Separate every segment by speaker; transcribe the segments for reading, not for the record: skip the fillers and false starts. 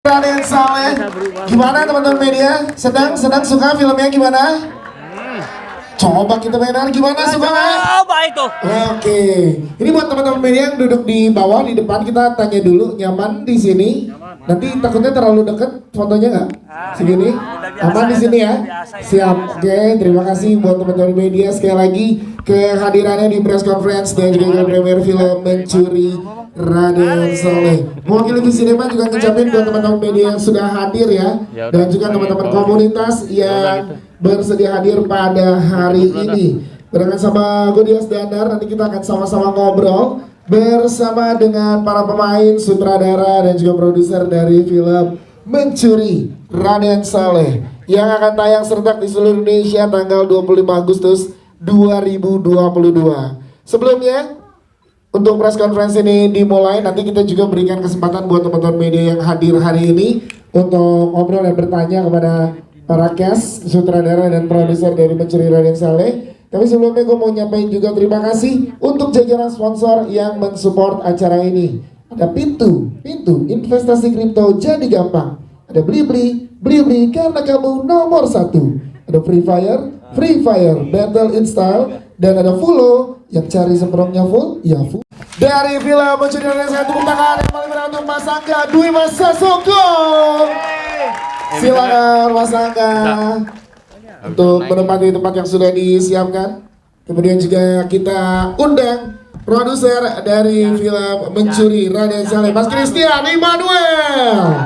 Speaker 1: Raden Saleh, gimana teman-teman media? Sedang suka filmnya gimana? Coba kita mainan gimana suka nggak?
Speaker 2: Coba itu.
Speaker 1: Oke, ini buat teman-teman media yang duduk di bawah di depan kita tanya dulu nyaman di sini. Nanti takutnya terlalu dekat fotonya nggak? Segini, aman di sini ya? Siap. Oke, terima kasih buat teman-teman media sekali lagi kehadirannya di press conference dan juga premier film Mencuri Raden Saleh. Mewakili Cinema juga ngucapin buat teman-teman media yang sudah hadir ya, dan juga teman-teman komunitas yang bersedia hadir pada hari ini. Barengan sama Godias Dandar, nanti kita akan sama-sama ngobrol bersama dengan para pemain, sutradara dan juga produser dari film Mencuri Raden Saleh yang akan tayang serentak di seluruh Indonesia tanggal 25 Agustus 2022. Sebelumnya, untuk press conference ini dimulai, nanti kita juga berikan kesempatan buat teman-teman media yang hadir hari ini untuk ngobrol dan bertanya kepada para cast, sutradara dan produser dari Mencuri Raden Saleh. Tapi sebelumnya gue mau nyampaikan juga terima kasih untuk jajaran sponsor yang mensupport acara ini. Ada Pintu investasi kripto jadi gampang. Ada Blibli karena kamu nomor 1. Ada Free Fire Battle Install, dan ada Fulo yang cari semprongnya full, ya full. Dari film Mencuri Raden Saleh, tepuk tangan yang paling berat untuk Mas Angga Dwi Mas Sasongko. Silakan Mas Angga untuk menempati tempat yang sudah disiapkan. Kemudian juga kita undang produser dari film Mencuri Raden Saleh, Mas Christian Immanuel.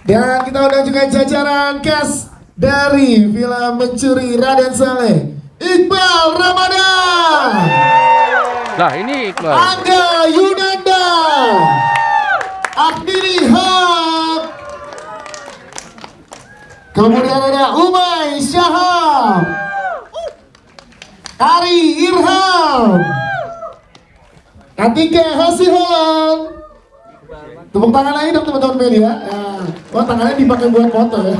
Speaker 1: Dan kita undang juga jajaran cast dari film Mencuri Raden Saleh, Iqbal Ramadan.
Speaker 3: Nah ini Iqbal.
Speaker 1: Angga Yunanda. Agni Haq. Kemudian ada Umay Syahab, Ari Irham, Atika Hasiholan. Tepuk tangan lagi dong teman-teman media. Oh, tangannya dipakai buat foto ya.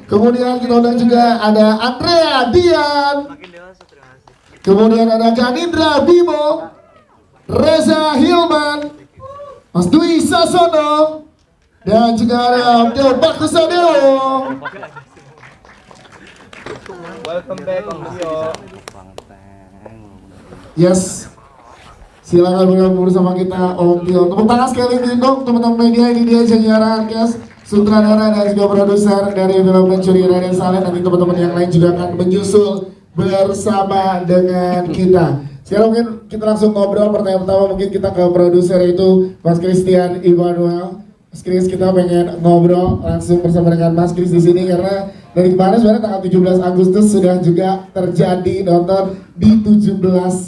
Speaker 1: Kemudian kita undang juga ada Andrea Dian. Kemudian ada Ganindra Bimo, Reza Hilman, Mas Dwi Sasono, dan juga ada Abdul Bakusadeo.
Speaker 4: Welcome back Om Tio.
Speaker 1: Yes, silakan bergabung bersama kita Om Tio. Tepuk tangan sekali lagi dong teman-teman media. Ini dia jajaran cast, sutradara dan juga produser dari film Mencuri Raden Saleh. Nanti teman-teman yang lain juga akan menyusul bersama dengan kita. Sekarang mungkin kita langsung ngobrol. Pertanyaan pertama mungkin kita ke produser itu Mas Christian Immanuel. Mas Chris, kita pengen ngobrol langsung bersama dengan Mas Chris di sini karena dari kemarin sebenarnya tanggal 17 Agustus sudah juga terjadi nonton di 17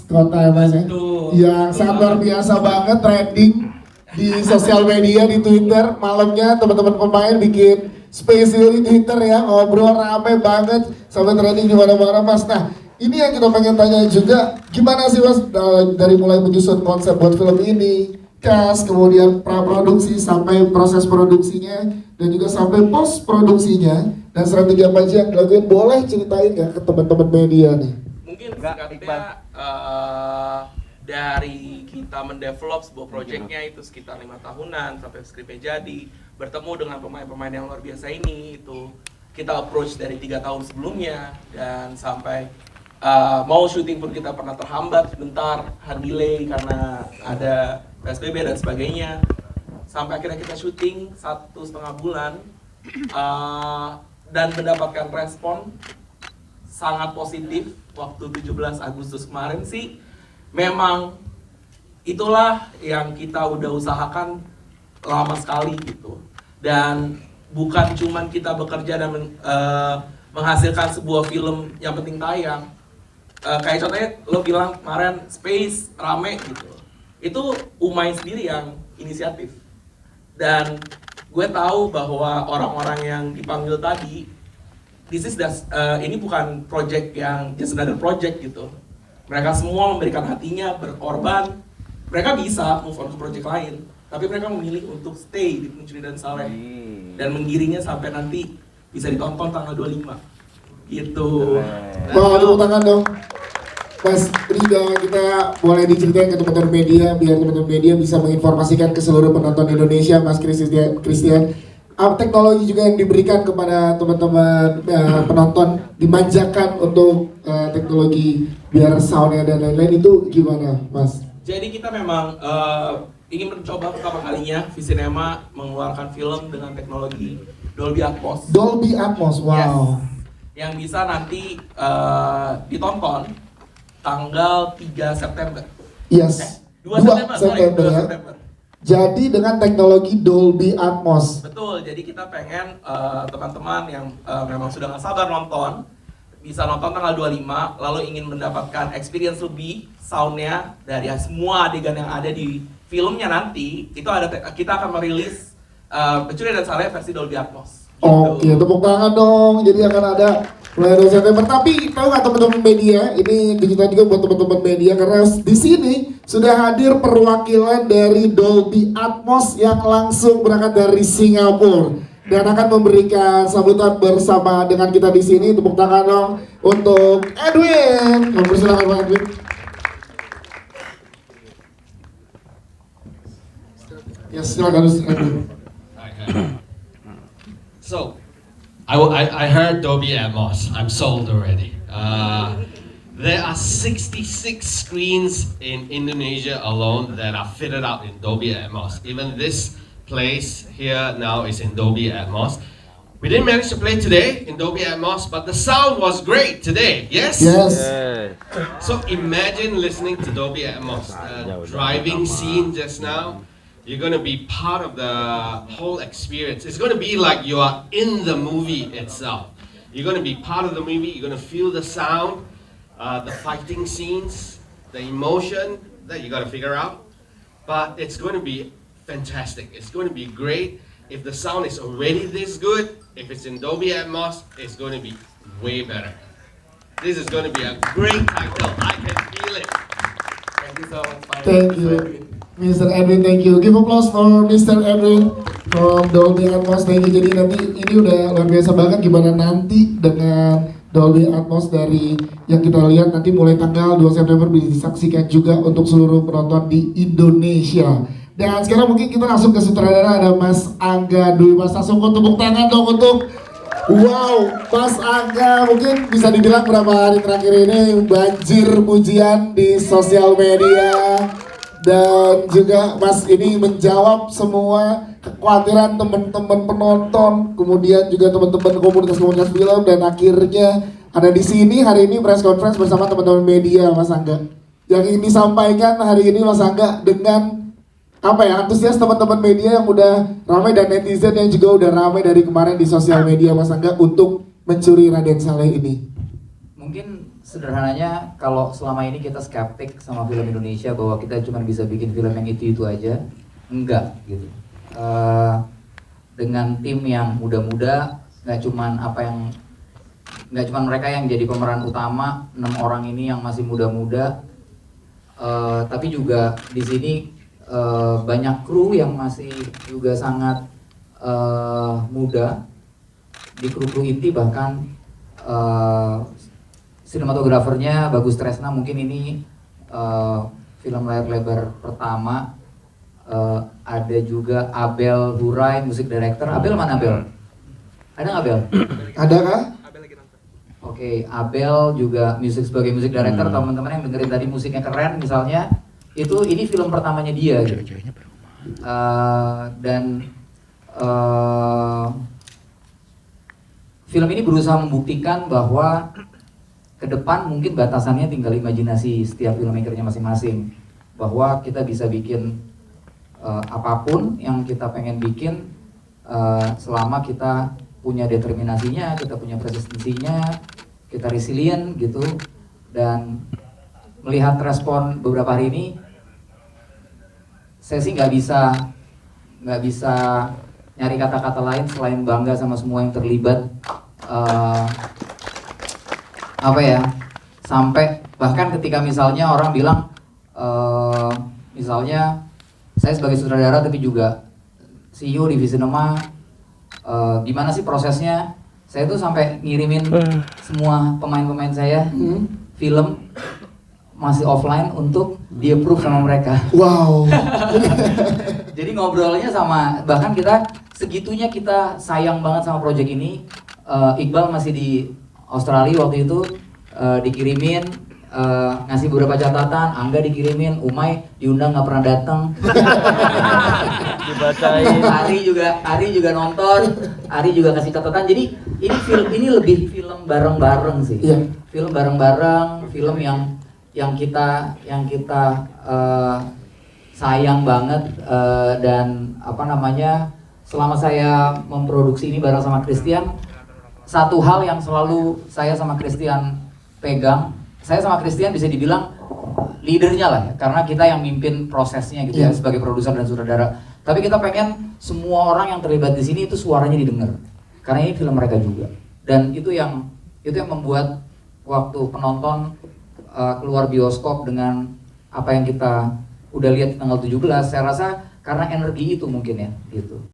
Speaker 1: kota ya Mas ya. Yang sangat luar biasa banget trending di sosial media, di Twitter. Malamnya teman-teman pemain bikin spesial di Twitter ya, ngobrol rame banget sampai trending di mana-mana Mas. Nah, ini yang kita pengen tanya juga, gimana sih Mas dari mulai menyusun konsep buat film ini, cast, kemudian praproduksi sampai proses produksinya, dan juga sampai post produksinya, dan strategi apa aja yang dilakuin, boleh ceritain nggak ke teman-teman media nih?
Speaker 2: Mungkin singkatnya dari kita mendevelop sebuah proyeknya itu sekitar 5 tahunan sampai skripnya jadi, bertemu dengan pemain-pemain yang luar biasa ini, itu kita approach dari 3 tahun sebelumnya, dan sampai mau syuting pun kita pernah terhambat sebentar, hard delay karena ada PSBB dan sebagainya, sampai akhirnya kita syuting 1,5 bulan dan mendapatkan respon sangat positif. Waktu 17 Agustus kemarin sih memang itulah yang kita udah usahakan lama sekali gitu, dan bukan cuman kita bekerja dan menghasilkan sebuah film yang penting tayang. Kayak contohnya lo bilang kemarin Space rame gitu, itu Umay sendiri yang inisiatif, dan gue tahu bahwa orang-orang yang dipanggil tadi, ini bukan project yang just another project gitu. Mereka semua memberikan hatinya, berkorban. Mereka bisa move on ke project lain, tapi mereka memilih untuk stay di Mencuri Raden Saleh dan menggiringnya sampai nanti bisa ditonton tanggal 25 gitu.
Speaker 1: Wah, tepuk tangan dong. Mas, ini juga kita boleh diceritain ke teman-teman media biar teman-teman media bisa menginformasikan ke seluruh penonton Indonesia, Mas Christian. Teknologi juga yang diberikan kepada teman-teman penonton dimanjakan untuk teknologi biar soundnya dan lain-lain itu gimana, Mas?
Speaker 2: Jadi kita memang ingin mencoba pertama kalinya Visinema mengeluarkan film dengan teknologi Dolby Atmos.
Speaker 1: Dolby Atmos, wow.
Speaker 2: Yes. Yang bisa nanti ditonton tanggal 3 September.
Speaker 1: Yes.
Speaker 2: 2 September, 2 September.
Speaker 1: Jadi dengan teknologi Dolby Atmos.
Speaker 2: Betul, jadi kita pengen teman-teman yang memang sudah gak sabar nonton bisa nonton tanggal 25, lalu ingin mendapatkan experience lebih soundnya dari semua adegan yang ada di filmnya nanti. Itu ada kita akan merilis Pencuri dan Saleh versi Dolby Atmos.
Speaker 1: Oke, tepuk tangan dong. Jadi akan ada mulai 2 September. Tapi tahu nggak teman-teman media? Ini kejutan juga buat teman-teman media karena di sini sudah hadir perwakilan dari Dolby Atmos yang langsung berangkat dari Singapura dan akan memberikan sambutan bersama dengan kita di sini. Tepuk tangan dong untuk Edwin. Mempersilakan Pak Edwin. Ya, silakan Edwin.
Speaker 5: So, I heard Dolby Atmos. I'm sold already. There are 66 screens in Indonesia alone that are fitted out in Dolby Atmos. Even this place here now is in Dolby Atmos. We didn't manage to play today in Dolby Atmos, but the sound was great today. Yes?
Speaker 1: Yes.
Speaker 5: So imagine listening to Dolby Atmos. The driving scene just now. You're going to be part of the whole experience. It's going to be like you are in the movie itself. You're going to be part of the movie. You're going to feel the sound, the fighting scenes, the emotion that you got to figure out. But it's going to be fantastic. It's going to be great. If the sound is already this good, if it's in Dolby Atmos, it's going to be way better. This is going to be a great title. I can feel it.
Speaker 2: Thank you so much, Pak.
Speaker 1: Thank you, Mr. Edwin. Thank you. Give applause for Mr. Edwin from Dolby Atmos. Thank you. Jadi nanti ini udah luar biasa banget gimana nanti dengan Dolby Atmos dari yang kita lihat nanti mulai tanggal 2 September bisa disaksikan juga untuk seluruh penonton di Indonesia. Dan sekarang mungkin kita langsung ke sutradara, ada Mas Angga Dwi Mas Sasongko. Tepuk tangan dong untuk Mas Angga. Mungkin bisa dibilang berapa hari terakhir ini banjir pujian di sosial media. Dan juga Mas ini menjawab semua kekhawatiran teman-teman penonton, kemudian juga teman-teman komunitas-komunitas film, dan akhirnya ada di sini hari ini press conference bersama teman-teman media, Mas Angga. Yang ingin disampaikan hari ini Mas Angga dengan apa ya, antusias teman-teman media yang udah ramai dan netizen yang juga udah ramai dari kemarin di sosial media, Mas Angga, untuk Mencuri Raden Saleh ini.
Speaker 6: Mungkin sederhananya kalau selama ini kita skeptik sama film Indonesia bahwa kita cuma bisa bikin film yang itu aja, enggak gitu. Dengan tim yang muda-muda, nggak cuman mereka yang jadi pemeran utama, 6 orang ini yang masih muda-muda, tapi juga di sini banyak kru yang masih juga sangat muda, di kru inti bahkan sinematografernya Bagus Tresna. Mungkin ini film layar lebar pertama. Ada juga Abel Hurai, musik director. Abel mana Abel? Ada nggak Abel?
Speaker 1: Ada kah?
Speaker 6: Oke, Abel juga sebagai musik director. Teman-teman yang dengerin tadi musiknya keren misalnya, ini film pertamanya dia gitu. Film ini berusaha membuktikan bahwa ke depan mungkin batasannya tinggal imajinasi setiap filmmakernya masing-masing, bahwa kita bisa bikin apapun yang kita pengen bikin selama kita punya determinasinya, kita punya persistensinya, kita resilient gitu. Dan melihat respon beberapa hari ini, saya sih nggak bisa nyari kata-kata lain selain bangga sama semua yang terlibat. Sampai bahkan ketika misalnya orang bilang misalnya saya sebagai sutradara tapi juga CEO di Visinema, gimana sih prosesnya? Saya tuh sampai ngirimin semua pemain-pemain saya film masih offline untuk di-approve sama mereka.
Speaker 1: Wow.
Speaker 6: Jadi ngobrolnya sama, bahkan kita segitunya kita sayang banget sama project ini. Iqbal masih di Australia waktu itu, dikirimin ngasih beberapa catatan, Angga dikirimin, Umay diundang nggak pernah datang.
Speaker 4: Dibacain.
Speaker 6: Ari juga nonton, Ari juga kasih catatan. Jadi ini lebih film bareng-bareng sih.
Speaker 1: Iya.
Speaker 6: Film bareng-bareng, film yang kita sayang banget, dan apa namanya, selama saya memproduksi ini bareng sama Christian, satu hal yang selalu saya sama Christian pegang, saya sama Christian bisa dibilang leadernya lah ya, karena kita yang mimpin prosesnya gitu ya, sebagai produser dan sutradara. Tapi kita pengen semua orang yang terlibat di sini itu suaranya didengar, karena ini film mereka juga. Dan itu yang membuat waktu penonton keluar bioskop dengan apa yang kita udah lihat di tanggal 17, saya rasa karena energi itu mungkin ya gitu.